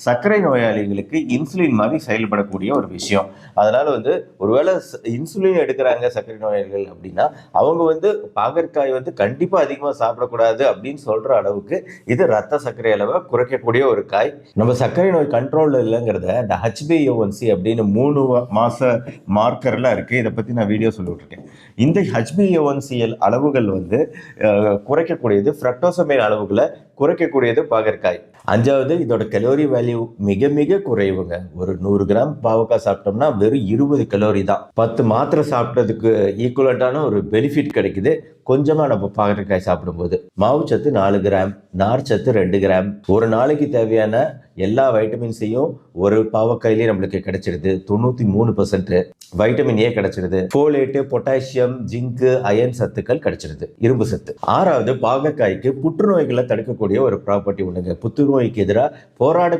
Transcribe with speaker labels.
Speaker 1: சர்க்கரை நோயாளிகளுக்கு இன்சுலின் மாதிரி செயல்படக்கூடிய ஒரு விஷயம். அதனால ஒருவேளை இன்சுலின் எடுக்கிறாங்க சர்க்கரை நோயாளிகள் அப்படின்னா, அவங்க பாகற்காய் கண்டிப்பா அதிகமா சாப்பிடக்கூடாது அப்படின்னு சொல்ற அளவுக்கு இது ரத்த சர்க்கரை அளவை குறைக்கக்கூடிய ஒரு காய். நம்ம சர்க்கரை நோய் கண்ட்ரோல்ல இல்லைங்கிறத இந்த HbA1c அப்படின்னு 3 மாச மார்க்கர்லாம் இருக்கு. இதை பத்தி நான் வீடியோ சொல்லிட்டு இருக்கேன். இந்த HbA1c அளவுகள் குறைக்கக்கூடியது, ஃப்ரக்டோசமைன் அளவுகளை குறைக்கக்கூடியது பாகற்காய். 5வது, இதோட கலோரி வேல்யூ மிக மிக குறைவுங்க. ஒரு 100 கிராம் பாவக்காய் சாப்பிட்டோம்னா வெறும் 20 கலோரி தான். 10 மாத்திரை சாப்பிட்டதுக்கு ஈக்குவலண்டான ஒரு பெனிஃபிட் கிடைக்குது கொஞ்சமா நம்ம பாகற்காய் சாப்பிடும்போது. மாவுச்சத்து 4 கிராம், நார்ச்சத்து 2 கிராம், ஒரு நாளைக்கு தேவையான எல்லா வைட்டமின்ஸையும் ஒரு பாவக்காயிலே நம்மளுக்கு கிடைச்சிருது. 93% வைட்டமின் ஏ கிடைச்சிருது. ஃபோலேட்டு, பொட்டாசியம், ஜிங்கு, அயன் சத்துக்கள் கிடைச்சிருது, இரும்பு சத்து. 6வது, பாகற்காய்க்கு புற்றுநோய்களை தடுக்கக்கூடிய ஒரு ப்ராப்பர்ட்டி உண்டுங்க. புற்றுநோய்க்கு எதிராக போராட